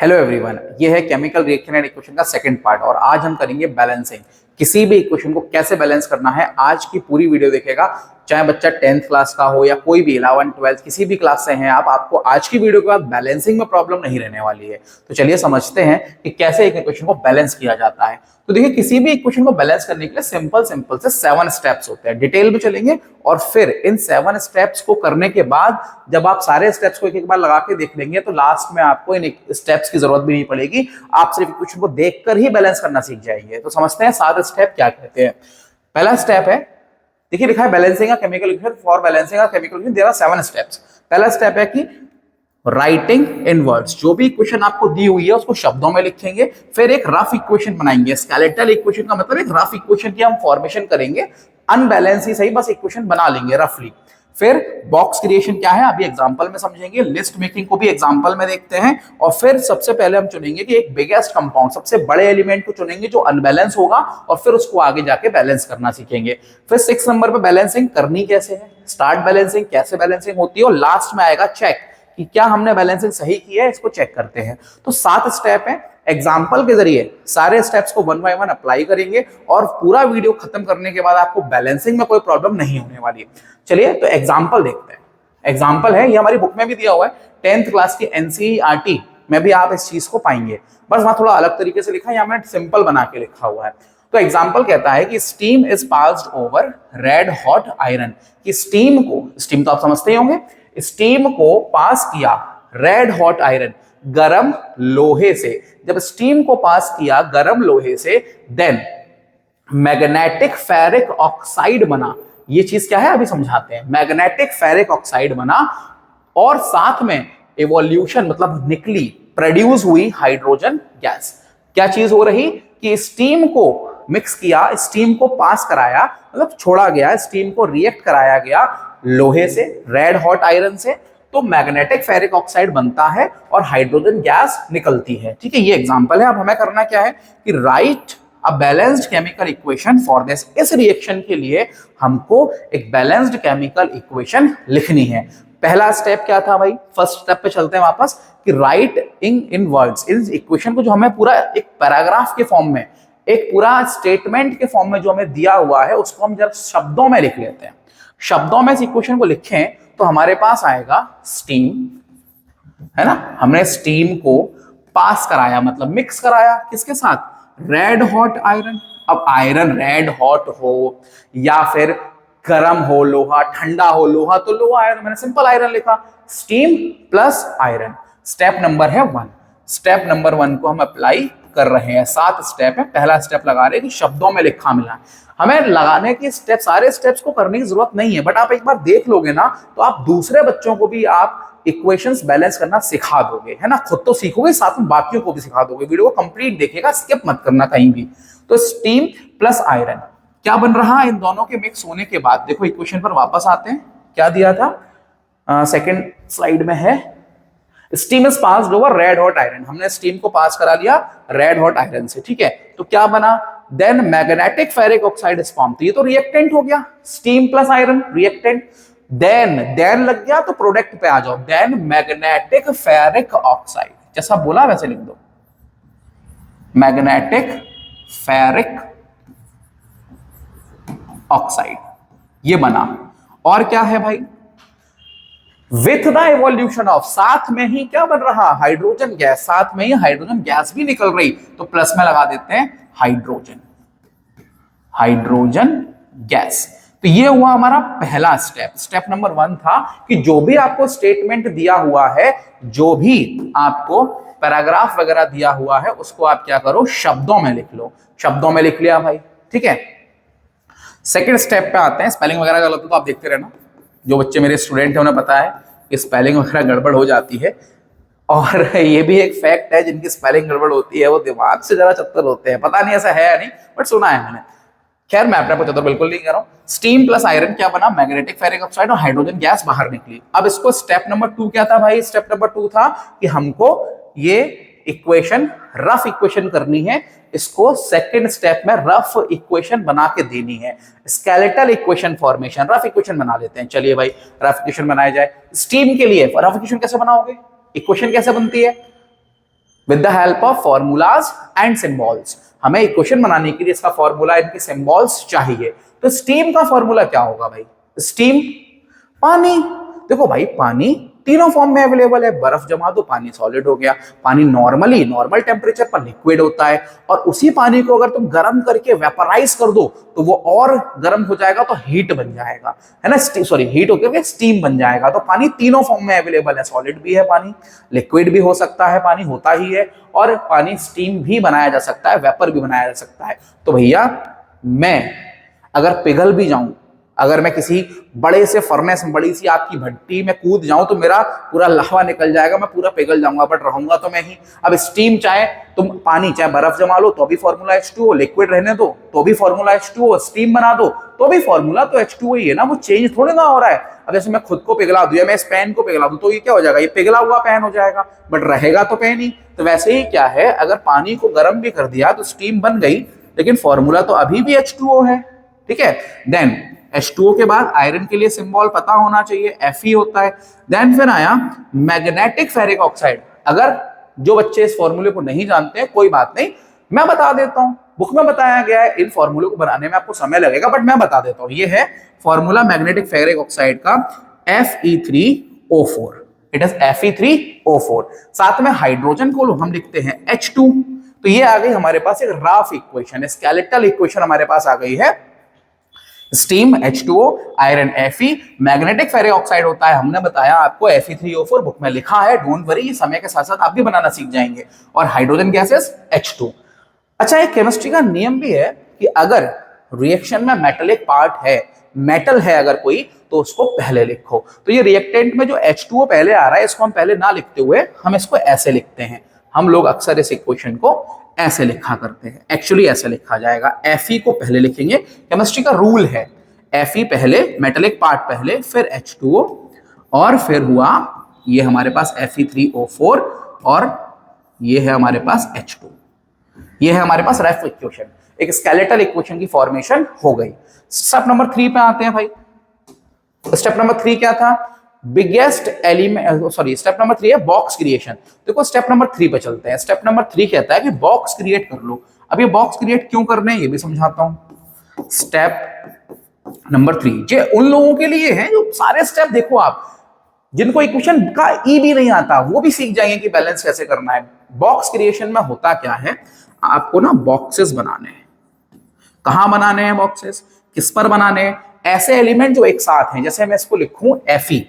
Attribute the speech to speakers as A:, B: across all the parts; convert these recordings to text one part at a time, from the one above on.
A: Hello everyone, ये है chemical reaction and equation का सेकंड पार्ट और आज हम करेंगे बैलेंसिंग। किसी भी इक्वेशन को कैसे बैलेंस करना है आज की पूरी वीडियो देखेगा, चाहे बच्चा 10th क्लास का हो या कोई भी 11th 12th किसी भी क्लास से हैं आप, आपको आज की वीडियो के बाद बैलेंसिंग में प्रॉब्लम नहीं रहने वाली है। तो चलिए समझते हैं कि कैसे एक इक्वेशन को बैलेंस किया जाता है। तो देखिए, किसी भी इक्वेशन को बैलेंस करने के लिए सिंपल से 7 स्टेप्स होते हैं। डिटेल में चलेंगे और फिर इन 7 स्टेप्स को करने के बाद जब आप सारे स्टेप्स को एक एक बार लगा के देख लेंगे तो लास्ट में आपको इन स्टेप्स की जरूरत भी नहीं पड़ेगी, आप सिर्फ इक्वेशन को देखकर ही बैलेंस करना सीख जाएंगे। तो समझते हैं 7 स्टेप क्या कहते हैं। पहला स्टेप है, देखिए लिखा है balancing a chemical equation. For balancing a chemical equation there are 7 steps. पहला स्टेप है कि राइटिंग इन वर्ड्स, जो भी इक्वेशन आपको दी हुई है उसको शब्दों में लिखेंगे, फिर एक रफ इक्वेशन बनाएंगे। स्केलेटल इक्वेशन का मतलब एक रफ इक्वेशन की हम फॉर्मेशन करेंगे, अनबैलेंस ही सही, बस इक्वेशन बना लेंगे रफली। फिर बॉक्स क्रिएशन क्या है अभी एग्जांपल में समझेंगे, लिस्ट मेकिंग को भी एग्जांपल में देखते हैं, और फिर सबसे पहले हम चुनेंगे कि एक बिगेस्ट कंपाउंड, सबसे बड़े एलिमेंट को चुनेंगे जो अनबैलेंस होगा और फिर उसको आगे जाके बैलेंस करना सीखेंगे। फिर 6 नंबर पे बैलेंसिंग करनी कैसे है, स्टार्ट बैलेंसिंग, कैसे बैलेंसिंग होती है, और लास्ट में आएगा चेक कि क्या हमने बैलेंसिंग सही की है, इसको चेक करते हैं। तो 7 स्टेप है, एग्जाम्पल के जरिए सारे स्टेप्स को 1 बाय 1 अप्लाई करेंगे और पूरा वीडियो खत्म करने के बाद आपको बैलेंसिंग में कोई प्रॉब्लम नहीं होने वाली है। चलिए तो एग्जाम्पल देखते हैं। एग्जाम्पल है, ये हमारी बुक में भी दिया हुआ है, 10th क्लास की एनसीईआरटी में भी आप इस चीज को पाएंगे, बस वहां थोड़ा अलग तरीके से लिखा है, यहाँ मैंने सिंपल बना के लिखा हुआ है। तो एग्जाम्पल कहता है कि steam is passed over red hot iron, कि स्टीम को, स्टीम तो आप समझते ही होंगे, स्टीम को पास किया रेड हॉट आयरन, गरम लोहे से। जब स्टीम को पास किया गरम लोहे से, देन मैग्नेटिक फेरिक ऑक्साइड बना। ये चीज क्या है अभी समझाते हैं। मैग्नेटिक फेरिक ऑक्साइड बना और साथ में एवोल्यूशन मतलब निकली, प्रोड्यूस हुई हाइड्रोजन गैस। क्या चीज हो रही कि स्टीम को मिक्स किया, स्टीम को पास कराया, मतलब छोड़ा गया, स्टीम को रिएक्ट कराया गया लोहे से, रेड हॉट आयरन से, तो मैग्नेटिक फेरिक ऑक्साइड बनता है और हाइड्रोजन गैस निकलती है। ठीक है, ये एग्जांपल है। अब हमें करना क्या है कि right a balanced chemical equation for this. इस रिएक्शन के लिए हमको एक बैलेंस्ड केमिकल इक्वेशन लिखनी है। पहला स्टेप क्या था भाई, फर्स्ट स्टेप पे चलते हैं वापस, कि राइट इन वर्ड्स, इस इक्वेशन को जो हमें पूरा एक पैराग्राफ के फॉर्म में, एक पूरा स्टेटमेंट के फॉर्म में जो हमें दिया हुआ है उसको हम जरा शब्दों में लिख लेते हैं। शब्दों में इस इक्वेशन को लिखें तो हमारे पास आएगा स्टीम, है ना, हमने स्टीम को पास कराया मतलब मिक्स कराया किसके साथ, रेड हॉट आयरन। अब आयरन रेड हॉट हो या फिर गर्म हो लोहा, ठंडा हो लोहा, तो लोहा आयरन, मैंने सिंपल आयरन लिखा, steam plus iron. Step number है 1। स्टेप नंबर 1 को हम अप्लाई कर रहे हैं। 7 स्टेप है, पहला स्टेप लगा रहे हैं कि शब्दों में लिखा मिला। हमें लगाने की स्टेप, सारे स्टेप्स को करने की जरूरत नहीं है, बट आप एक बार देख लोगे ना तो आप दूसरे बच्चों को भी आप इक्वेशंस बैलेंस करना सिखा दोगे, है ना। खुद तो सीखोगे, साथ में बाकियों को भी सिखा दोगे। वीडियो को कंप्लीट देखिएगा, स्किप मत करना कहीं भी। तो स्टीम प्लस आयरन क्या बन रहा है इन दोनों के मिक्स होने के बाद, देखो इक्वेशन पर वापस आते हैं। क्या दिया था, सेकंड स्लाइड में है, steam is passed over red hot iron. हमने स्टीम को पास करा लिया रेड हॉट आयरन से, ठीक है। तो क्या बना, then magnetic ferric oxide is form. तो ये तो रिएक्टेंट हो गया, steam plus iron reactant. Then लग गया तो प्रोडक्ट पे आ जाओ, देन मैग्नेटिक फेरिक ऑक्साइड, जैसा बोला वैसे लिख दो, मैग्नेटिक फेरिक ऑक्साइड, ये बना। और क्या है भाई, विथ द एवोल्यूशन ऑफ, साथ में ही क्या बन रहा, हाइड्रोजन गैस, साथ में ही हाइड्रोजन गैस भी निकल रही, तो प्लस में लगा देते हैं हाइड्रोजन, हाइड्रोजन गैस। तो ये हुआ हमारा पहला स्टेप। स्टेप नंबर 1 था कि जो भी आपको स्टेटमेंट दिया हुआ है, जो भी आपको पैराग्राफ वगैरह दिया हुआ है, उसको आप क्या करो, शब्दों में लिख लो। शब्दों में लिख लिया भाई, ठीक है। सेकेंड स्टेप पे आते हैं। स्पेलिंग वगैरह गलत हो तो आप देखते रहना, जो बच्चे मेरे स्टूडेंट हैं उन्हें पता है कि स्पेलिंग वगैरह गड़बड़ हो जाती है, और ये भी एक फैक्ट है, जिनकी स्पेलिंग गड़बड़ होती है वो दिमाग से जरा चत्तर होते हैं। पता नहीं ऐसा है या नहीं, बट सुना है मैंने। खैर मैं अपने चत्तर बिल्कुल नहीं कह रहा हूं। स्टीम प्लस आयरन क्या बना, मैग्नेटिक फेरिक ऑक्साइड, और हाइड्रोजन गैस बाहर निकली। अब इसको स्टेप नंबर 2 क्या था भाई, स्टेप नंबर 2 था कि हमको ये इक्वेशन, रफ इक्वेशन करनी है। इसको सेकंड स्टेप में रफ इक्वेशन बना के देनी है, skeletal equation formation, rough equation बना लेते हैं। चलिए भाई रफ इक्वेशन बनाया जाए। स्टीम के लिए रफ इक्वेशन कैसे बनाओगे, इक्वेशन कैसे बनती है, with the help of formulas and symbols. हमें इक्वेशन बनाने के लिए इसका फॉर्मूला, इनके सिंबल्स चाहिए। तो स्टीम का फॉर्मूला क्या होगा भाई? स्टीम, पानी। देखो भाई, पानी तीनों फॉर्म में अवेलेबल है। बर्फ जमा दो, पानी सॉलिड हो गया। पानी नॉर्मली नॉर्मल टेम्परेचर पर लिक्विड होता है, और उसी पानी को अगर तुम गर्म करके वेपराइज कर दो तो वो और गर्म हो जाएगा, तो हीट बन जाएगा, है ना। सॉरी, हीट होकर स्टीम बन जाएगा। तो पानी तीनों फॉर्म में अवेलेबल है, सॉलिड भी है पानी, लिक्विड भी हो सकता है, पानी होता ही है, और पानी स्टीम भी बनाया जा सकता है, वेपर भी बनाया जा सकता है। तो भैया, मैं अगर पिघल भी जाऊं, अगर मैं किसी बड़े से फर्नेस में, बड़ी सी आग की भट्टी में कूद जाऊं, तो मेरा पूरा लावा निकल जाएगा, मैं पूरा पिघल जाऊंगा, बट रहूंगा तो मैं ही। अब स्टीम, चाहे तुम पानी, चाहे बर्फ जमा लो तो भी फॉर्मूला H2O, लिक्विड रहने दो तो भी फॉर्मूला H2O, स्टीम बना दो तो भी फॉर्मूला तो H2O ही है ना, वो चेंज थोड़ी ना हो रहा है। अब जैसे मैं खुद को पिघला दूं या मैं इस पेन को पिघला दूं, तो ये क्या हो जाएगा? ये पिघला हुआ पेन हो जाएगा, बट रहेगा तो पेन ही। तो वैसे ही क्या है, अगर पानी को गर्म भी कर दिया तो स्टीम बन गई, लेकिन फॉर्मूला तो अभी भी H2O है, ठीक है। देन H2O के बाद आयरन के लिए सिंबल पता होना चाहिए, Fe होता है। देन फिर आया मैग्नेटिक फेरिक ऑक्साइड। अगर जो बच्चे इस फॉर्मूले को नहीं जानते हैं, कोई बात नहीं, मैं बता देता हूं। बुक में बताया गया है, इन फॉर्मूले को बनाने में आपको समय लगेगा, बट मैं बता देता हूं। ये है फॉर्मूला मैग्नेटिक फेरिक ऑक्साइड का, Fe3O4। It is Fe3O4। साथ में हाइड्रोजन को हम लिखते हैं H2। तो ये आ गई हमारे पास एक रफ इक्वेशन, स्केलेटल इक्वेशन हमारे पास आ गई है। Steam H2O, iron Fe, magnetic ferric oxide होता है, हमने बताया आपको Fe3O4, बुक में लिखा है, डोंट वरी, समय के साथ साथ आप भी बनाना सीख जाएंगे। और हाइड्रोजन गैसेस H2। अच्छा, एक केमिस्ट्री का नियम भी है कि अगर रिएक्शन में मेटलिक पार्ट है, मेटल है अगर कोई, तो उसको पहले लिखो। तो ये रिएक्टेंट में जो H2O पहले आ रहा है, इसको हम पहले ना लिखते हुए हम इसको ऐसे लिखते हैं। हम लोग अक्सर इस इक्वेशन को ऐसे लिखा करते हैं, एक्चुअली ऐसे लिखा जाएगा। Fe को पहले लिखेंगे, केमिस्ट्री का रूल है, Fe पहले, मेटलिक पार्ट पहले, फिर H2O, और फिर हुआ ये हमारे पास Fe3O4, और ये है हमारे पास H2। ये है हमारे पास रफ इक्वेशन, एक स्केलेटल इक्वेशन की फॉर्मेशन हो गई। स्टेप नंबर 3 पे आते हैं भाई। स्टेप नंबर 3 क्या था? Biggest element, sorry, step number 3 है बॉक्स क्रिएशन। देखो, स्टेप नंबर 3 पे चलते हैं। स्टेप नंबर 3 कहता है कि बॉक्स क्रिएट कर लो। अब ये बॉक्स क्रिएट क्यों करने हैं, ये भी समझाता हूं। स्टेप नंबर 3 ये उन लोगों के लिए है जो सारे स्टेप, देखो आप, जिनको इक्वेशन का ई भी नहीं आता, वो भी सीख जाएंगे कि बैलेंस कैसे करना है। बॉक्स क्रिएशन में होता क्या है, आपको ना बॉक्सेस बनाने हैं। कहां बनाने हैं बॉक्सेस, किस पर बनाने हैं? ऐसे एलिमेंट जो एक साथ हैं, जैसे मैं इसको लिखूं Fe,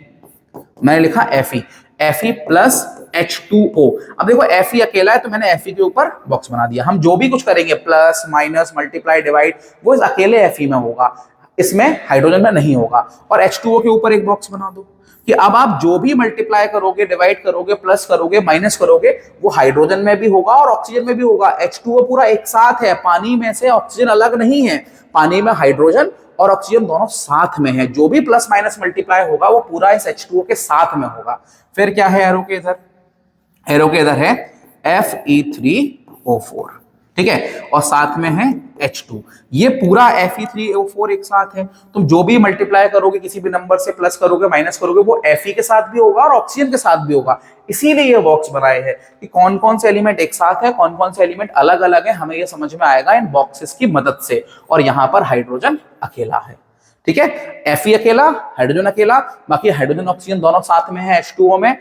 A: मैंने लिखा Fe प्लस H2O। अब देखो, Fe अकेला है तो मैंने Fe के ऊपर बॉक्स बना दिया। हम जो भी कुछ करेंगे, प्लस माइनस मल्टीप्लाई डिवाइड, वो इस अकेले Fe में होगा, इसमें हाइड्रोजन में नहीं होगा। और H2O के ऊपर एक बॉक्स बना दो कि अब आप जो भी मल्टीप्लाई करोगे, डिवाइड करोगे, प्लस करोगे, माइनस करोगे, वो हाइड्रोजन में भी होगा और ऑक्सीजन में भी होगा। H2O पूरा एक साथ है, पानी में से ऑक्सीजन अलग नहीं है, पानी में हाइड्रोजन और ऑक्सीजन दोनों साथ में है। जो भी प्लस माइनस मल्टीप्लाई होगा वो पूरा इस H2O के साथ में होगा। फिर क्या है एरो के इधर? एरो के इधर है Fe3O4, ठीक है, और साथ में है H2। ये पूरा Fe3O4 एक साथ है। तुम जो भी मल्टीप्लाई करोगे किसी भी नंबर से, प्लस करोगे, माइनस करोगे, वो Fe के साथ भी होगा और ऑक्सीजन के साथ भी होगा। इसीलिए ये बॉक्स बनाए हैं कि कौन कौन से एलिमेंट एक साथ है, कौन कौन से एलिमेंट अलग अलग है, हमें ये समझ में आएगा इन बॉक्सेस की मदद से। और यहाँ पर हाइड्रोजन अकेला है, ठीक है, Fe अकेला, हाइड्रोजन अकेला, बाकी हाइड्रोजन ऑक्सीजन दोनों साथ में है H2O में,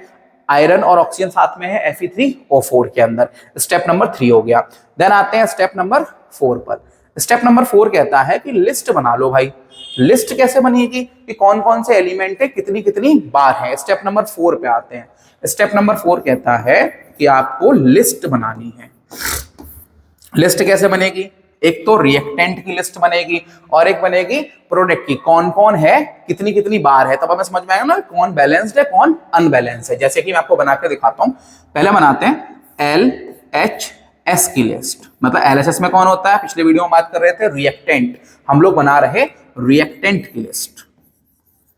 A: आयरन और ऑक्सीजन साथ में है Fe3O4 के अंदर। स्टेप नंबर 3 हो गया। देन आते हैं स्टेप नंबर 4 पर। स्टेप नंबर 4 कहता है कि लिस्ट बना लो भाई। लिस्ट कैसे बनेगी कि कौन कौन से एलिमेंट है, कितनी कितनी बार है। स्टेप नंबर 4 पे आते हैं। स्टेप नंबर 4 कहता है कि आपको लिस्ट बनानी है। लिस्ट कैसे बनेगी? एक तो रिएक्टेंट की लिस्ट बनेगी और एक बनेगी प्रोडक्ट की, कौन कौन है, कितनी कितनी बार है। तब हमें समझ में आएगा ना कौन बैलेंस्ड है, कौन अनबैलेंस्ड है। जैसे कि मैं आपको बना के दिखाता हूं। पहले बनाते हैं LHS की लिस्ट। मतलब LHS में कौन होता है? पिछले वीडियो में बात कर रहे थे रिएक्टेंट, हम लोग बना रहे रिएक्टेंट की लिस्ट।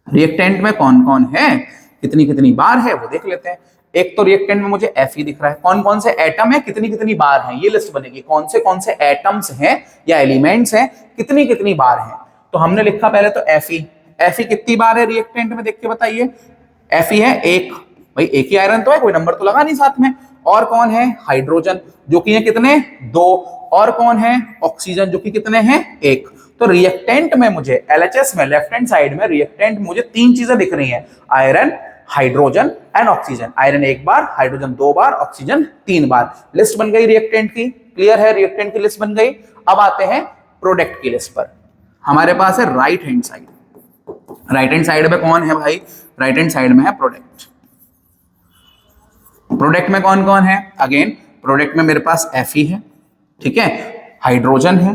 A: रिएक्टेंट में कौन कौन है, कितनी कितनी बार है, वो देख लेते हैं। एक तो रिएक्टेंट में मुझे Fe दिख रहा है, कौन कौन से एटम है, कितनी कितनी बार हैं, ये लिस्ट बनेगी। कौन से एटम्स हैं या एलिमेंट्स हैं, कितनी कितनी बार हैं। तो हमने लिखा पहले तो Fe कितनी बार है रिएक्टेंट में, देख के बताइए। Fe है एक, भाई एक ही आयरन तो है, कोई नंबर तो लगा नहीं साथ में। और कौन है हाइड्रोजन जो कि है कितने 2, और कौन है ऑक्सीजन जो कि कितने हैं 1। तो रिएक्टेंट में मुझे LHS में लेफ्ट हैंड साइड में रिएक्टेंट मुझे 3 चीजें दिख रही हैं, iron, hydrogen and oxygen. Iron 1 bar, hydrogen 2 bar, oxygen 3 bar. List बन गई रिएक्टेंट की, क्लियर है, रिएक्टेंट की लिस्ट बन गई। अब आते हैं प्रोडक्ट की लिस्ट पर। हमारे पास है right hand side, right hand side में कौन है भाई, राइट हैंड साइड में है प्रोडक्ट। प्रोडक्ट में कौन कौन है, अगेन प्रोडक्ट में मेरे पास Fe है, ठीक है, हाइड्रोजन है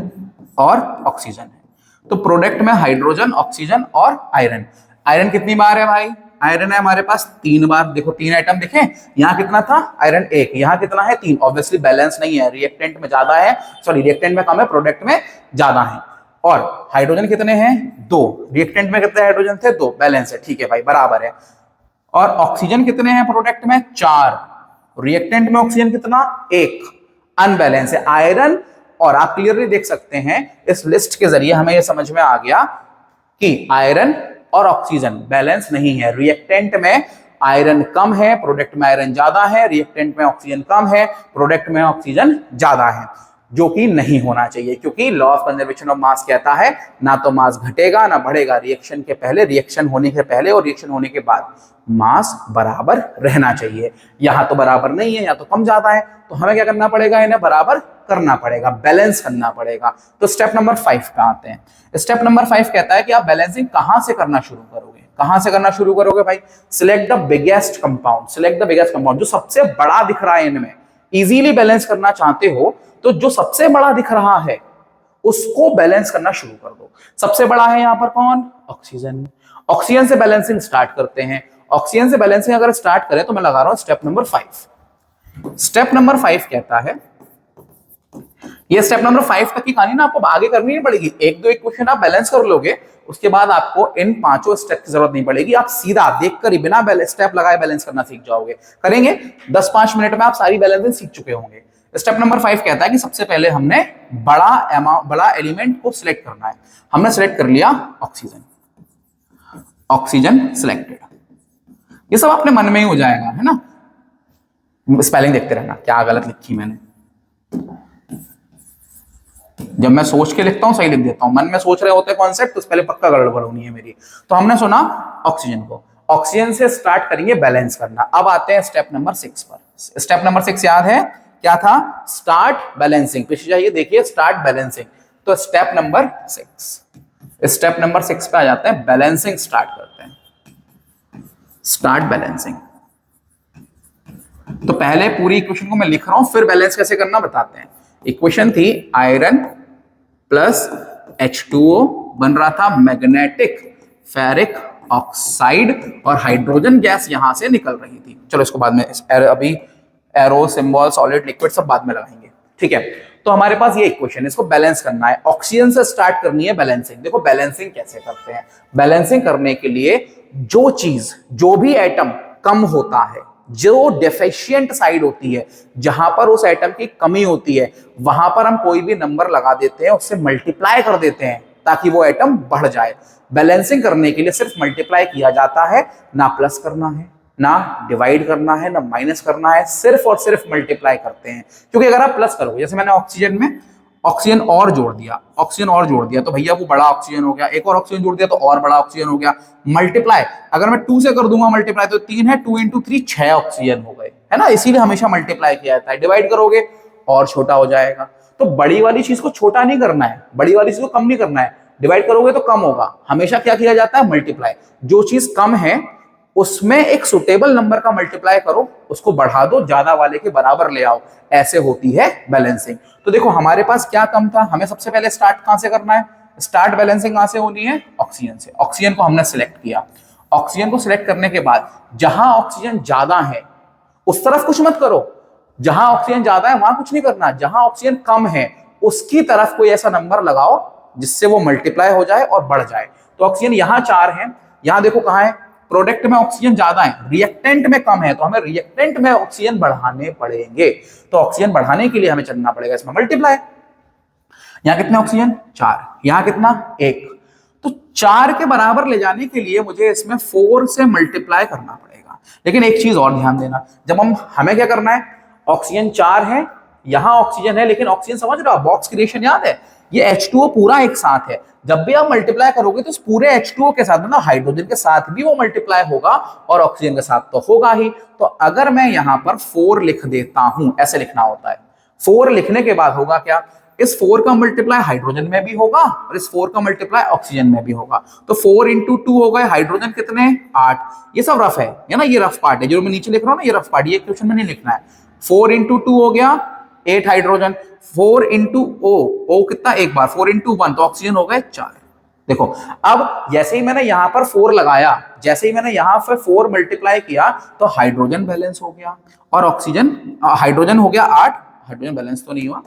A: और ऑक्सीजन है। तो प्रोडक्ट में हाइड्रोजन, ऑक्सीजन और आयरन। आयरन कितनी बार है भाई, आयरन है हमारे पास 3 बार। देखो 3 आइटम दिखे, यहां कितना था आयरन 1, यहां कितना है 3। ऑब्वियसली बैलेंस नहीं है, रिएक्टेंट में ज्यादा है, सॉरी रिएक्टेंट में कम है, प्रोडक्ट में ज्यादा है। और हाइड्रोजन कितने हैं 2, रिएक्टेंट में कितने हाइड्रोजन थे 2, बैलेंस है, ठीक है भाई बराबर है। और ऑक्सीजन कितने हैं प्रोडक्ट में 4, रिएक्टेंट में ऑक्सीजन कितना 1, अनबैलेंस है आयरन। और आप क्लियरली देख सकते हैं इस लिस्ट के जरिए हमें यह समझ में आ गया कि आयरन और ऑक्सीजन बैलेंस नहीं है। रिएक्टेंट में आयरन कम है, प्रोडक्ट में आयरन ज्यादा है, रिएक्टेंट में ऑक्सीजन कम है, प्रोडक्ट में ऑक्सीजन ज्यादा है, जो कि नहीं होना चाहिए, क्योंकि law of conservation of mass कहता है ना तो मास घटेगा ना बढ़ेगा, रिएक्शन के पहले, रिएक्शन होने के पहले और रिएक्शन होने के बाद मास बराबर रहना चाहिए। यहां तो बराबर नहीं है, या तो कम ज्यादा है, तो हमें क्या करना पड़ेगा, इन्हें बराबर करना पड़ेगा, बैलेंस करना पड़ेगा। तो स्टेप नंबर 5 पे आते हैं। स्टेप नंबर 5 कहता है कि आप बैलेंसिंग कहां से करना शुरू करोगे, कहां से करना शुरू करोगे भाई, select the biggest compound, select the biggest compound, जो सबसे बड़ा दिख रहा है इनमें। इजीली बैलेंस करना चाहते हो तो जो सबसे बड़ा दिख रहा है उसको बैलेंस करना शुरू कर दो। सबसे बड़ा है यहां पर कौन, ऑक्सीजन। ऑक्सीजन से बैलेंसिंग स्टार्ट करते हैं। ऑक्सीजन से बैलेंसिंग अगर स्टार्ट करें तो मैं लगा रहा हूं स्टेप नंबर 5। स्टेप नंबर 5 कहता है, ये स्टेप नंबर 5 तक की कहानी ना आपको आगे करनी नहीं पड़ेगी, एक दो एक क्वेश्चन आप बैलेंस कर लोगे, उसके बाद आपको इन 5 स्टेप की जरूरत नहीं पड़ेगी, आप सीधा देखकर ही बिना स्टेप लगाए बैलेंस करना सीख जाओगे। करेंगे 10-5 मिनट में आप सारी बैलेंसिंग सीख चुके होंगे। स्टेप नंबर 5 कहता है कि सबसे पहले हमने बड़ा एलिमेंट को सिलेक्ट करना है। हमने सिलेक्ट कर लिया ऑक्सीजन, ऑक्सीजन सिलेक्टेड। ये सब अपने मन में ही हो जाएगा, है ना, स्पेलिंग देखते रहना क्या गलत लिखी मैंने। जब मैं सोच के लिखता हूं सही लिख देता हूं, मन में सोच रहे होते कॉन्सेप्ट तो पहले पक्का गड़बड़ होनी है मेरी। तो हमने सुना ऑक्सीजन को, ऑक्सीजन से स्टार्ट करेंगे बैलेंस करना। अब आते हैं स्टेप नंबर 6 पर। स्टेप नंबर 6 याद है क्या था, स्टार्ट बैलेंसिंग। पीछे जाइए देखिए स्टार्ट बैलेंसिंग। तो स्टेप नंबर 6, स्टेप नंबर 6 पे आ जाते हैं, बैलेंसिंग स्टार्ट करते हैं, स्टार्ट बैलेंसिंग। तो पहले पूरी इक्वेशन को मैं लिख रहा हूं, फिर बैलेंस कैसे करना बताते हैं। इक्वेशन थी आयरन प्लस H2O बन रहा था मैग्नेटिक फेरिक ऑक्साइड, और हाइड्रोजन गैस यहां से निकल रही थी। चलो इसको बाद में, अभी एरो सिंबल सॉलिड लिक्विड सब बाद में लगाएंगे, ठीक है। तो हमारे पास ये इक्वेशन, इसको बैलेंस करना है, ऑक्सीजन से स्टार्ट करनी है बैलेंसिंग। देखो बैलेंसिंग कैसे करते हैं, बैलेंसिंग करने के लिए जो चीज, जो भी एटम कम होता है, जो डेफिशिएंट साइड होती है, जहां पर उस एटम की कमी होती है, वहां पर हम कोई भी नंबर लगा देते हैं, उससे मल्टीप्लाई कर देते हैं ताकि वो एटम बढ़ जाए। बैलेंसिंग करने के लिए सिर्फ मल्टीप्लाई किया जाता है, ना प्लस करना है, ना डिवाइड करना है, ना माइनस करना है, सिर्फ और सिर्फ मल्टीप्लाई करते हैं। क्योंकि अगर आप प्लस करोगे, जैसे मैंने ऑक्सीजन में ऑक्सीजन और जोड़ दिया, ऑक्सीजन और जोड़ दिया तो भैया वो बड़ा ऑक्सीजन हो गया, एक और ऑक्सीजन जोड़ दिया तो और बड़ा ऑक्सीजन हो गया। मल्टीप्लाई अगर मैं 2 से कर दूंगा मल्टीप्लाई तो 3 है, 2 × 3 6 ऑक्सीजन हो गए, है ना, इसीलिए हमेशा मल्टीप्लाई किया जाता है। डिवाइड करोगे और छोटा हो जाएगा। तो बड़ी वाली चीज को छोटा नहीं करना है, बड़ी वाली चीज को कम नहीं करना है, डिवाइड करोगे तो कम होगा। हमेशा क्या किया जाता है, मल्टीप्लाई। जो चीज कम है उसमें एक सुटेबल नंबर का मल्टीप्लाई करो, उसको बढ़ा दो, ज्यादा वाले के बराबर ले आओ, ऐसे होती है बैलेंसिंग। तो देखो हमारे पास क्या कम था, हमें सबसे पहले स्टार्ट कहां से करना है, स्टार्ट बैलेंसिंग कहां से होनी है, ऑक्सीजन से। ऑक्सीजन को हमने सिलेक्ट किया। ऑक्सीजन को सिलेक्ट करने के बाद जहां ऑक्सीजन ज्यादा है उस तरफ कुछ मत करो, जहां ऑक्सीजन ज्यादा है वहां कुछ नहीं करना, जहां ऑक्सीजन कम है उसकी तरफ कोई ऐसा नंबर लगाओ जिससे वो मल्टीप्लाई हो जाए और बढ़ जाए। तो ऑक्सीजन यहां 4 है, यहां देखो कहां है, प्रोडक्ट में ऑक्सीजन ज्यादा है, रिएक्टेंट में कम है, तो हमें रिएक्टेंट में ऑक्सीजन बढ़ाने पड़ेंगे। तो ऑक्सीजन बढ़ाने के लिए हमें चलना पड़ेगा इसमें मल्टीप्लाई। यहां कितने ऑक्सीजन 4, यहां कितना 1, तो 4 के बराबर ले जाने के लिए मुझे इसमें 4 से मल्टीप्लाई करना पड़ेगा। लेकिन एक चीज और ध्यान देना, जब हमें क्या करना है, ऑक्सीजन 4 है, यहां ऑक्सीजन है, लेकिन ऑक्सीजन समझ रहे हो, बॉक्स क्रिएशन याद है, ये H2O पूरा एक साथ है। जब भी आप मल्टीप्लाई करोगे तो इस पूरे H2O के साथ, मतलब हाइड्रोजन के साथ भी वो मल्टीप्लाई होगा और ऑक्सीजन के साथ तो होगा ही। तो अगर मैं यहां पर 4 लिख देता हूं, ऐसे लिखना होता है, 4 लिखने के बाद होगा क्या, इस 4 का मल्टीप्लाई हाइड्रोजन में भी होगा और इस 4 का मल्टीप्लाई ऑक्सीजन में भी होगा। तो 4 इंटू 2 हो गए, हाइड्रोजन कितने 8। ये सब रफ है ना, ये रफ पार्ट है जो मैं नीचे लिख रहा हूं ना, ये रफ पार्ट, ये क्वेश्चन में नहीं लिखना है। 4 इंटू 2 हो गया 8 हाइड्रोजन, 4 इंटू ओ कितना, एक बार, 4 इंटू 1 तो ऑक्सीजन हो गए 4। देखो अब जैसे ही मैंने यहां पर 4 लगाया, जैसे ही मैंने यहां पर 4 मल्टीप्लाई किया तो हाइड्रोजन बैलेंस हो गया और ऑक्सीजन, हाइड्रोजन हो गया 8, हाइड्रोजन बैलेंस तो नहीं हुआ,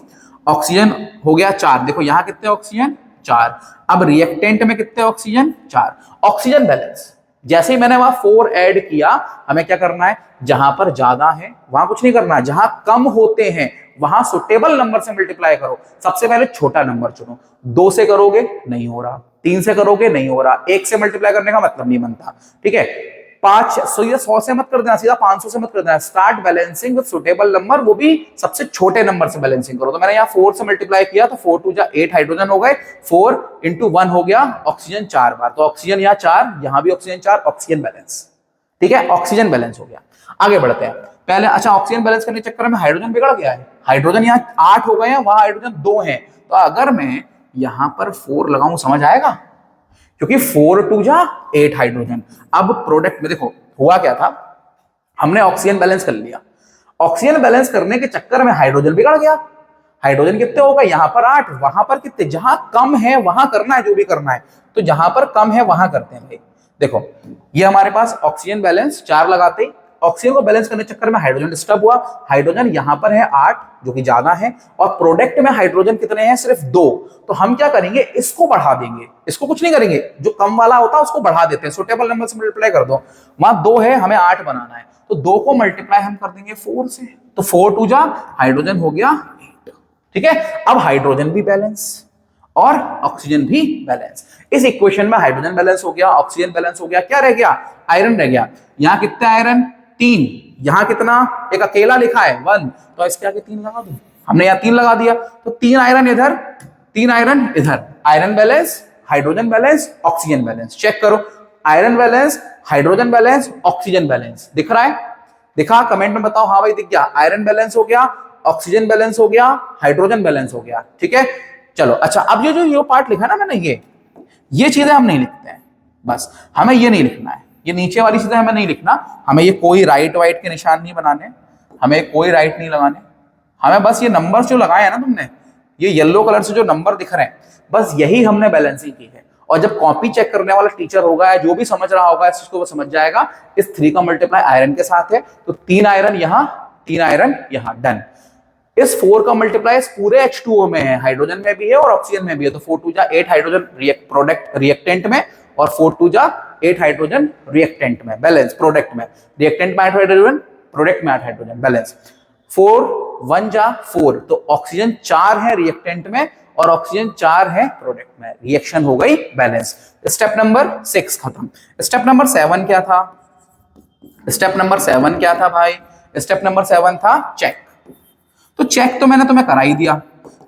A: ऑक्सीजन हो गया 4। देखो यहां कितने ऑक्सीजन 4, अब रिएक्टेंट में कितने ऑक्सीजन 4, ऑक्सीजन बैलेंस। जैसे ही मैंने वहां 4 ऐड किया, हमें क्या करना है, जहां पर ज्यादा है वहां कुछ नहीं करना है, जहां कम होते हैं वहां सुटेबल नंबर से मल्टीप्लाई करो। सबसे पहले छोटा नंबर चुनो, 2 से करोगे नहीं हो रहा, 3 से करोगे नहीं हो रहा, 1 से मल्टीप्लाई करने का मतलब नहीं बनता, ठीक है। 5 100 से मत कर देना, सीधा 500 से मत कर देना, start balancing with suitable number, वो भी सबसे छोटे नंबर से बैलेंसिंग करो। तो मैंने यहाँ 4 से मल्टीप्लाई किया तो 4 2 8 हाइड्रोजन हो गए, 4 इंटू 1 हो गया ऑक्सीजन 4 बार, तो ऑक्सीजन यहाँ 4, यहां भी ऑक्सीजन 4, ऑक्सीजन बैलेंस, ठीक है, ऑक्सीजन बैलेंस हो गया। आगे बढ़ते हैं, पहले अच्छा ऑक्सीजन बैलेंस करने के चक्कर में हाइड्रोजन बिगड़ गया है, हाइड्रोजन यहाँ 8 हो गए हैं, वहां हाइड्रोजन 2 है, तो अगर मैं यहां पर 4 लगाऊं समझ आएगा, क्योंकि 4 2 8 हाइड्रोजन। अब प्रोडक्ट में देखो हुआ क्या था, हमने ऑक्सीजन बैलेंस कर लिया, ऑक्सीजन बैलेंस करने के चक्कर में हाइड्रोजन बिगड़ गया, हाइड्रोजन कितने होगा, यहां पर 8, वहां पर कितने, जहां कम है वहां करना है जो भी करना है, तो जहां पर कम है वहां करते हैं भाई। देखो ये हमारे पास ऑक्सीजन बैलेंस 4 लगाते ही ऑक्सीजन को बैलेंस करने के चक्कर में हाइड्रोजन डिस्टर्ब हुआ, हाइड्रोजन यहां पर है 8 जो कि ज्यादा है, और प्रोडक्ट में हाइड्रोजन कितने हैं, सिर्फ 2। तो हम क्या करेंगे, इसको बढ़ा देंगे, इसको कुछ नहीं करेंगे, जो कम वाला होता है उसको बढ़ा देते हैं, सुटेबल नंबर से मल्टीप्लाई कर दो, वहां 2 है हमें 8 बनाना है, तो 2 को मल्टीप्लाई हम कर देंगे 4 से, तो 4 2 हाइड्रोजन हो गया 8, ठीक है। अब हाइड्रोजन भी बैलेंस और ऑक्सीजन भी बैलेंस, इस इक्वेशन में हाइड्रोजन बैलेंस हो गया, ऑक्सीजन बैलेंस हो गया, क्या रह गया, आयरन रह गया। यहां कितने आयरन 3, यहां कितना, एक अकेला लिखा है 1, तो इसके आगे 3 लगा दूं, हमने यहां 3 लगा दिया, तो 3 आयरन इधर, 3 आयरन इधर, iron balance, hydrogen balance, oxygen balance, check करो, iron balance, hydrogen balance, oxygen balance, दिख रहा है, दिखा, कमेंट में बताओ, हाँ भाई दिख गया, आयरन बैलेंस हो गया, ऑक्सीजन बैलेंस हो गया, हाइड्रोजन बैलेंस हो गया, ठीक है। चलो अच्छा, अब ये जो पार्ट लिखा ना मैंने, ये चीजें हम नहीं लिखते हैं, बस हमें ये नहीं लिखना है, ये नीचे वाली चीजें हमें नहीं लिखना, हमें ये कोई राइट वाइट के निशान नहीं बनाने, हमें कोई राइट नहीं लगाने, हमें बस ये नंबर्स जो लगाए हैं ना तुमने, ये येलो कलर से जो नंबर दिख रहे हैं, बस यही हमने बैलेंसिंग की है। और जब कॉपी चेक करने वाला टीचर होगा या जो भी समझ रहा होगा इस चीज को, वो समझ जाएगा इस 3 का मल्टीप्लाई आयरन के साथ है, तो 3 आयरन यहां, 3 आयरन यहां, डन। इस 4 का मल्टीप्लाई इस पूरे H2O में है, हाइड्रोजन में भी है और ऑक्सीजन में भी है, तो 4 2 8 हाइड्रोजन प्रोडक्ट रिएक्टेंट में, और 4 2 8 हाइड्रोजन रिएक्टेंट में, बैलेंस प्रोडक्ट में, रिएक्टेंट में 8 हाइड्रोजन, प्रोडक्ट में 8 हाइड्रोजन, बैलेंस। 4 1 4, तो ऑक्सीजन 4 है रिएक्टेंट में और ऑक्सीजन 4 है प्रोडक्ट में, रिएक्शन हो गई बैलेंस। स्टेप नंबर 6 खत्म। स्टेप नंबर 7 क्या था, स्टेप नंबर 7 क्या था भाई, स्टेप नंबर 7 था चेक। तो चेक तो मैंने तुम्हें करा ही दिया,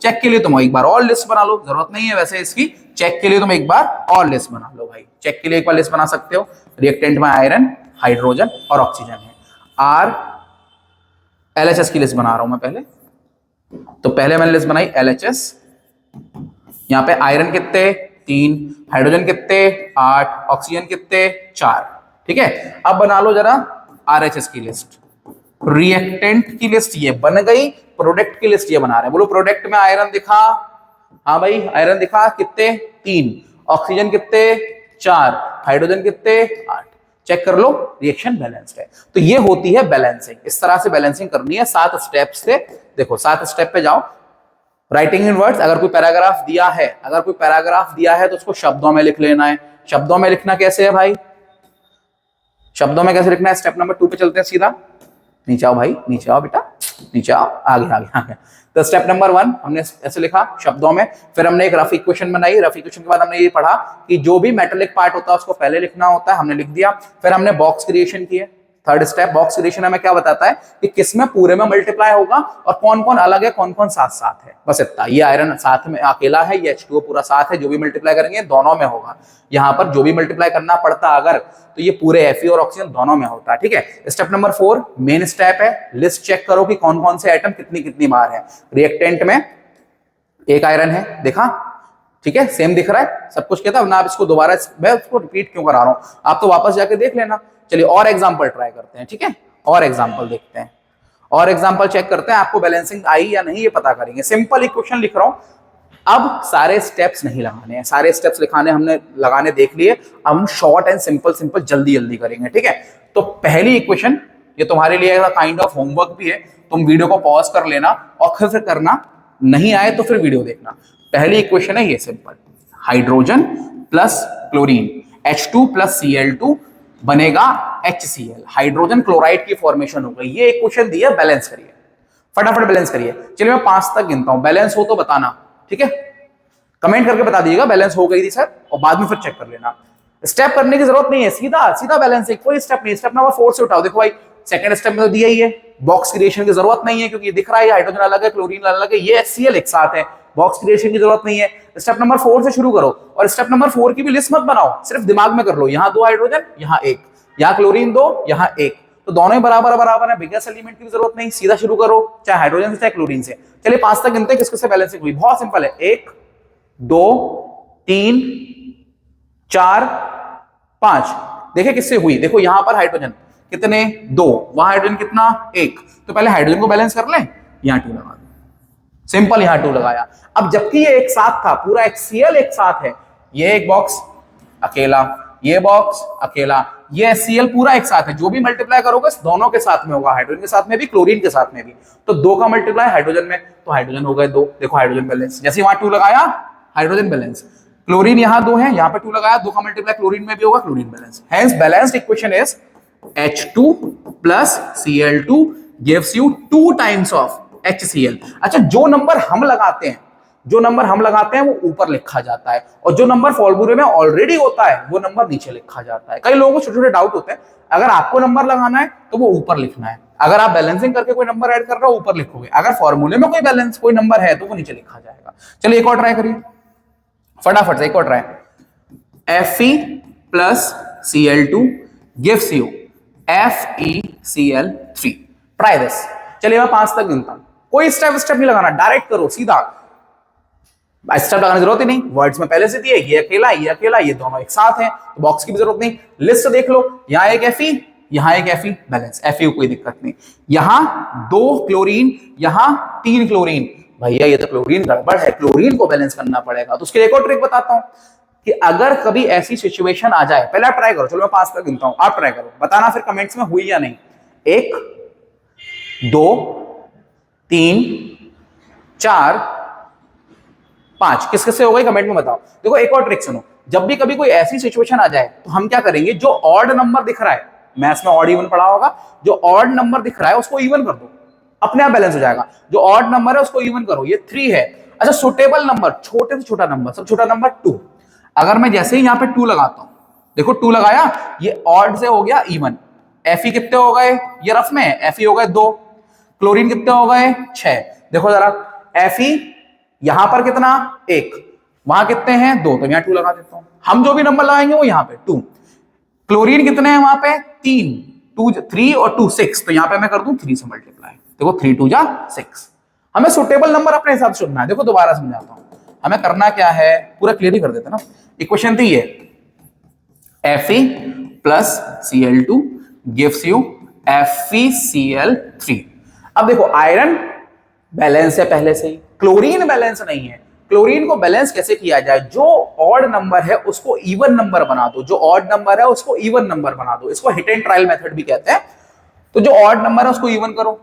A: चेक के लिए तुम एक बार और लिस्ट बना लो, जरूरत नहीं है वैसे इसकी, चेक के लिए तुम एक बार और लिस्ट बना लो भाई, चेक के लिए एक बार लिस्ट बना सकते हो। रिएक्टेंट में आयरन, हाइड्रोजन और ऑक्सीजन है। आर LHS की लिस्ट बना रहा हूं मैं पहले, तो पहले मैंने लिस्ट बनाई LHS, यहां पे आयरन कितने 3, हाइड्रोजन कितने 8, ऑक्सीजन कितने 4, ठीक है। अब बना लो जरा RHS की लिस्ट, रिएक्टेंट की लिस्ट ये बन गई, प्रोडक्ट की लिस्ट ये बना रहे हैं। बोलो प्रोडक्ट में आयरन दिखा, हाँ भाई आयरन दिखा, कितने 3, ऑक्सीजन कितने 4, हाइड्रोजन कितने 8, चेक कर लो रिएक्शन बैलेंस्ड है। तो ये होती है बैलेंसिंग, इस तरह से बैलेंसिंग करनी है 7 स्टेप से। देखो 7 स्टेप पे जाओ, राइटिंग इन वर्ड्स, अगर कोई पैराग्राफ दिया है, अगर कोई पैराग्राफ दिया है तो उसको शब्दों में लिख लेना है। शब्दों में लिखना कैसे है भाई, शब्दों में कैसे लिखना है, स्टेप नंबर 2 पे चलते हैं सीधा, नीचे आओ भाई, नीचे आओ बेटा, नीचे आओ, आगे आगे आगे। तो स्टेप नंबर 1 हमने ऐसे लिखा शब्दों में, फिर हमने एक रफ इक्वेशन बनाई, रफ इक्वेशन के बाद हमने ये पढ़ा कि जो भी मेटालिक पार्ट होता है उसको पहले लिखना होता है, हमने लिख दिया। फिर हमने बॉक्स क्रिएशन किए, थर्ड स्टेप बॉक्स क्रिएशन हमें क्या बताता है कि किसमें पूरे में मल्टीप्लाई होगा और कौन कौन अलग है, कौन कौन साथ साथ है, बस इतना। ये आयरन साथ में अकेला है, ये H2O पूरा साथ है, जो भी मल्टीप्लाई करेंगे दोनों में होगा। यहाँ पर जो भी मल्टीप्लाई करना पड़ता अगर, तो ये पूरे Fe और ऑक्सीजन दोनों में होता है, ठीक है। स्टेप नंबर 4 मेन स्टेप है, लिस्ट चेक करो कि कौन कौन से आइटम कितनी कितनी बार है। रिएक्टेंट में एक आयरन है, देखा, ठीक है, सेम दिख रहा है, सब कुछ कहता है ना। आप इसको दोबारा, मैं उसको रिपीट क्यों करा रहा हूं, आप तो वापस जाके देख लेना। चलिए और एग्जांपल ट्राई करते हैं, ठीक है, और एग्जांपल देखते हैं, और एग्जांपल चेक करते हैं आपको बैलेंसिंग आई या नहीं ये पता करेंगे। सिंपल इक्वेशन लिख रहा हूं, अब सारे स्टेप्स नहीं लगाने हैं, सारे स्टेप्स लिखाने हमने लगाने देख लिए, हम शॉर्ट एंड सिंपल सिंपल जल्दी जल्दी करेंगे, ठीक है। तो पहली इक्वेशन, ये तुम्हारे लिए काइंड ऑफ होमवर्क भी है, तुम वीडियो को पॉज कर लेना और फिर करना, नहीं आए तो फिर वीडियो देखना। पहली इक्वेशन है ये simple, hydrogen plus chlorine H2 plus Cl2 बनेगा HCl, हाइड्रोजन क्लोराइड की फॉर्मेशन हो गई। ये इक्वेशन दी है, बैलेंस करिए, फटाफट बैलेंस करिए। चलिए मैं 5 तक गिनता हूं, बैलेंस हो तो बताना, ठीक है, कमेंट करके बता दीजिएगा बैलेंस हो गई थी सर, और बाद में फिर चेक कर लेना। स्टेप करने की जरूरत नहीं है, सीधा सीधा बैलेंसिंग, कोई स्टेप नहीं। स्टेप नंबर 4 से उठाओ, देखो भाई सेकंड स्टेप में तो दिया ही है, बॉक्स क्रिएशन की जरूरत नहीं है क्योंकि दिख रहा है हाइड्रोजन अलग है, क्लोरीन अलग है, ये HCl एक साथ है, बॉक्स क्रिएशन की जरूरत नहीं है। स्टेप नंबर 4 से शुरू करो, और स्टेप नंबर 4 की भी लिस्ट मत बनाओ, सिर्फ दिमाग में कर लो, यहाँ 2 हाइड्रोजन, यहाँ 1, यहाँ क्लोरीन 2, यहाँ 1, तो दोनों ही बराबर बराबर है, बिगेस्ट एलिमेंट की भी जरूरत नहीं, सीधा शुरू करो, चाहे हाइड्रोजन से चाहे क्लोरीन से। चलिए 5 तक गिनते हैं किसके से बैलेंसिंग हुई, बहुत सिंपल है, 1 2 3 4 5, देखिए किससे हुई, देखो यहां पर हाइड्रोजन कितने 2, वहां हाइड्रोजन कितना 1, तो पहले हाइड्रोजन को बैलेंस कर लें, यहां 2 लगा दो, सिंपल, यहां 2 लगाया। अब जबकि ये एक साथ था, पूरा HCl एक साथ है, ये एक बॉक्स अकेला, ये बॉक्स अकेला, ये HCl पूरा एक साथ है, जो भी मल्टीप्लाई करोगे दोनों के साथ में होगा, हाइड्रोजन के साथ में भी, क्लोरीन के साथ में भी, तो 2 का मल्टीप्लाई हाइड्रोजन में, तो हाइड्रोजन हो गए 2, देखो हाइड्रोजन बैलेंस, जैसे वहां 2 लगाया हाइड्रोजन बैलेंस, क्लोरीन यहां 2 है, यहां पे 2 लगाया, 2 का मल्टीप्लाई क्लोरीन में भी होगा, chlorine balance. Hence balanced equation is H2 plus Cl2 gives you 2 times of HCl। अच्छा, जो नंबर हम लगाते हैं, जो नंबर हम लगाते हैं वो ऊपर लिखा जाता है, और जो नंबर फॉर्मूले में ऑलरेडी होता है वो नंबर नीचे लिखा जाता है। कई लोगों को छोटे छोटे डाउट होते हैं, अगर आपको नंबर लगाना है तो वो ऊपर लिखना है, अगर आप बैलेंसिंग करके कोई नंबर ऐड कर रहे हो ऊपर लिखोगे, अगर फॉर्मूले में कोई बैलेंस कोई नंबर है तो वो नीचे लिखा जाएगा। चलिए एक और ट्राई करिए फटाफट से, एक और try, Fe plus Cl2 gives you FeCl3, try this. चलिए मैं 5 तक गिनता हूं, कोई स्टेप नहीं लगाना, डायरेक्ट करो सीधा, स्टेप लगाने की जरूरत ही नहीं, वर्ड्स में पहले से दिए, ये अकेला ये दोनों एक साथ हैं, तो बॉक्स की भी जरूरत नहीं। लिस्ट देख लो, यहाँ एक Fe, यहाँ एक Fe, बैलेंस, Fe कोई दिक्कत नहीं, यहाँ 2 क्लोरीन, यहाँ 3 क्लोरीन, भैया ये तो क्लोरीन गड़बड़ है, क्लोरीन को बैलेंस करना पड़ेगा। तो उसके लिए एक और ट्रिक बताता हूं कि अगर कभी ऐसी सिचुएशन आ जाए, पहले आप ट्राई करो, चलो मैं 5 तक गिनता हूं, आप ट्राई करो, बताना फिर कमेंट्स में हुई या नहीं। 1 2 3 4 5, किस किससे हो गई कमेंट में बताओ। देखो एक और ट्रिक सुनो, जब भी कभी कोई ऐसी सिचुएशन आ जाए तो हम क्या करेंगे, जो ऑड नंबर दिख रहा है, मैथ्स में ऑड इवन पढ़ा होगा, जो ऑड नंबर दिख रहा है उसको इवन कर दो, अपने आप बैलेंस हो जाएगा। जो ऑड नंबर है उसको इवन करो, ये 3 है, अच्छा सुटेबल नंबर, छोटे से छोटा नंबर, सब छोटा नंबर 2, अगर मैं जैसे ही यहाँ पे 2 लगाता हूं, देखो 2 लगाया, ये ऑड से हो गया इवन, Fe कितने हो गए, ये रफ में Fe हो गए 2, क्लोरीन कितने हो गए 6, देखो जरा Fe यहां पर कितना 1, वहां कितने हैं 2, तो यहां 2 लगा देता हूं, हम जो भी नंबर लगाएंगे वो यहां पे 2, क्लोरीन कितने हैं वहां पे 3, 2 3 और 2 6, तो यहां पे मैं कर दूं 3 से मल्टीप्लाई, देखो 3 2 जा 6। हमें सुटेबल नंबर अपने हिसाब से चुनना है। देखो दोबारा समझाता हूं, हमें करना क्या है, पूरा क्लियर ही कर देते ना। इक्वेशन थी ये, Fe plus Cl2 gives you FeCl3। अब देखो आयरन बैलेंस है पहले से ही, क्लोरीन बैलेंस नहीं है, क्लोरीन को बैलेंस कैसे किया जाए, जो ऑड नंबर है उसको इवन नंबर बना दो, जो ऑड नंबर है उसको इवन नंबर बना दो, इसको हिट एंड ट्रायल मेथड भी कहते हैं। तो जो ऑड नंबर है उसको इवन करो,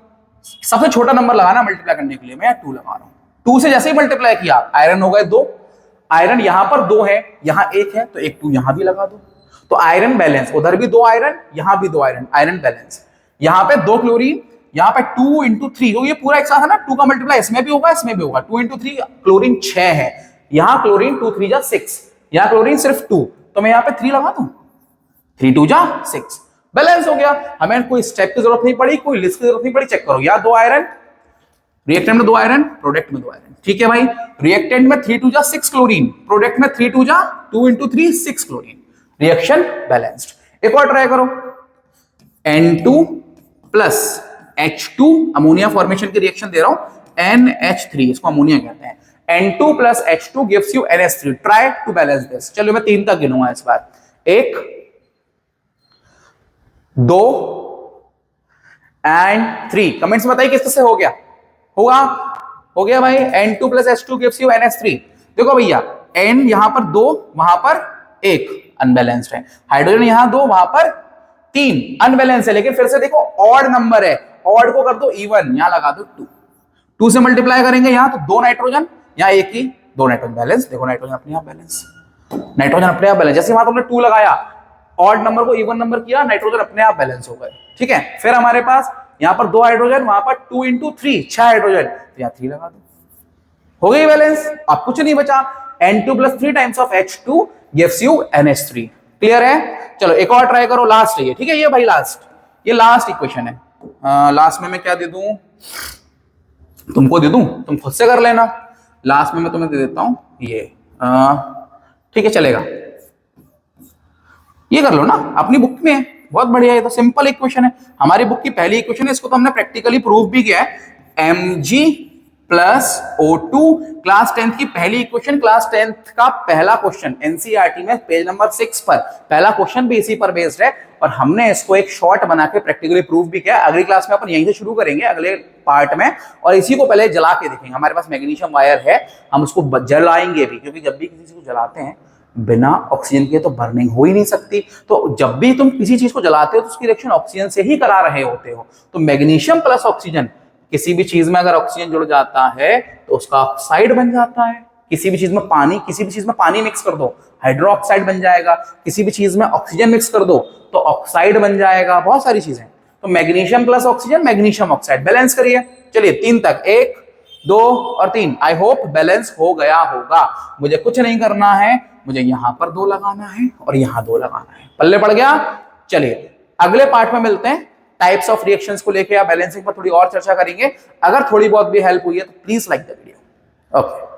A: सबसे छोटा नंबर लगाना मल्टीप्लाई करने के लिए, मैं 2 लगा रहा हूं, 2 से जैसे ही मल्टीप्लाई किया आयरन हो गए 2, आयरन यहां पर 2 है, यहां 1 है, तो एक 2 यहां भी लगा दो, तो आयरन बैलेंस, उधर भी 2 आयरन, यहां भी 2 आयरन, आयरन बैलेंस, यहां पे 2 क्लोरीन, यहां पे 2 इंटू 3, तो ये पूरा एक साथ है ना, 2 का मल्टीप्लाई इसमें भी होगा इसमें भी होगा, 2 इंटू 3, क्लोरीन 6 है, यहां क्लोरीन 2 3 जा 6, यहां क्लोरीन सिर्फ 2, तो मैं यहां पे 3 लगा दूं, 3 2 जा 6, बैलेंस हो गया, हमें कोई स्टेप की जरूरत नहीं पड़ी, कोई लिस्ट की जरूरत नहीं पड़ी। चेक करो, या 2 आयरन, रिएक्टेंट में 2 आयरन, प्रोडक्ट में 2 आयरन। ठीक है भाई, रिएक्टेंट में 3 2 जा 6 क्लोरीन, प्रोडक्ट में 3 2 जा 2 into 3 6 क्लोरीन, रिएक्शन बैलेंस्ड। एक और ट्राई करो, N2 plus H2, ammonia formation की रिएक्शन दे रहा हूं, NH3, इसको अमोनिया कहते हैं। N2 plus H2 gives you NH3, try to balance this. चलो मैं 3 तक गिनूंगा इस बार, 1 2 एंड 3। कमेंट्स में बताइए किस से हो गया, होगा, हो गया भाई। N2 plus H2 gives you NH3। देखो भैया, N यहां पर 2, वहां पर 1, अनबैलेंस्ड है। हाइड्रोजन यहां 2, वहां पर 3, अनबैलेंस है। लेकिन फिर से देखो, ऑड नंबर है, ऑड को कर दो इवन, यहां लगा दो 2, 2 से मल्टीप्लाई करेंगे यहां तो 2 नाइट्रोजन, यहां 1 ही, 2 नाइट्रोजन बैलेंस। देखो नाइट्रोजन अपने आप बैलेंस, नाइट्रोजन अपने आप बैलेंस। जैसे वहां तुमने 2 लगाया, ऑड नंबर को इवन नंबर किया, नाइट्रोजन अपने आप बैलेंस हो गए। ठीक है, फिर हमारे पास यहां पर 2 हाइड्रोजन, वहां पर 2 into 3 6 हाइड्रोजन, तो यहां 3 लगा दो, हो गई बैलेंस। अब कुछ नहीं बचा। N2 plus 3 times of H2 gives you NH3। Clear है? चलो एक और ट्राई करो, लास्ट है ये। ठीक है, ये भाई लास्ट, ये लास्ट इक्वेशन है। लास्ट में मैं क्या दे दूं, तुमको दे दूं, तुम खुद से कर लेना। लास्ट में मैं तुम्हें दे देता हूं ये, ठीक है चलेगा, ये कर लो ना, अपनी बुक में है, बहुत बढ़िया। ये तो सिंपल इक्वेशन है, हमारी बुक की पहली इक्वेशन है, इसको तो हमने प्रैक्टिकली प्रूव भी किया है। Mg plus O2, class 10th की पहली इक्वेशन, क्लास 10th का पहला क्वेश्चन, एनसीईआरटी में पेज नंबर 6 पर पहला क्वेश्चन भी इसी पर बेस्ड है, और हमने इसको एक शॉर्ट बना के प्रैक्टिकली प्रूव भी किया। अगली क्लास में अपन यहीं से शुरू करेंगे, अगले पार्ट में, और इसी को पहले जला के देखेंगे। हमारे पास मैग्नीशियम वायर है, हम उसको जलाएंगे भी, क्योंकि जब भी किसी चीज को जलाते हैं बिना ऑक्सीजन के तो बर्निंग हो ही नहीं सकती। तो जब भी तुम किसी चीज को जलाते हो तो उसकी रिएक्शन ऑक्सीजन से ही करा रहे होते हो। तो मैग्नीशियम प्लस ऑक्सीजन, किसी भी चीज में अगर ऑक्सीजन जुड़ जाता है तो उसका ऑक्साइड बन जाता है। किसी भी चीज में पानी, किसी भी चीज में पानी मिक्स कर दो, हाइड्रो ऑक्साइड बन जाएगा। किसी भी चीज में ऑक्सीजन मिक्स कर दो तो ऑक्साइड बन जाएगा। बहुत सारी चीजें, तो magnesium plus oxygen, magnesium oxide. Balance करिए, चलिए 3 तक, 1 2 और 3। आई होप बैलेंस हो गया होगा। मुझे कुछ नहीं करना है, मुझे यहां पर 2 लगाना है और यहां 2 लगाना है। पल्ले पड़ गया। चलिए अगले पार्ट में मिलते हैं, टाइप्स ऑफ रिएक्शंस को लेके या बैलेंसिंग पर थोड़ी और चर्चा करेंगे। अगर थोड़ी बहुत भी हेल्प हुई है तो please like the video. Okay.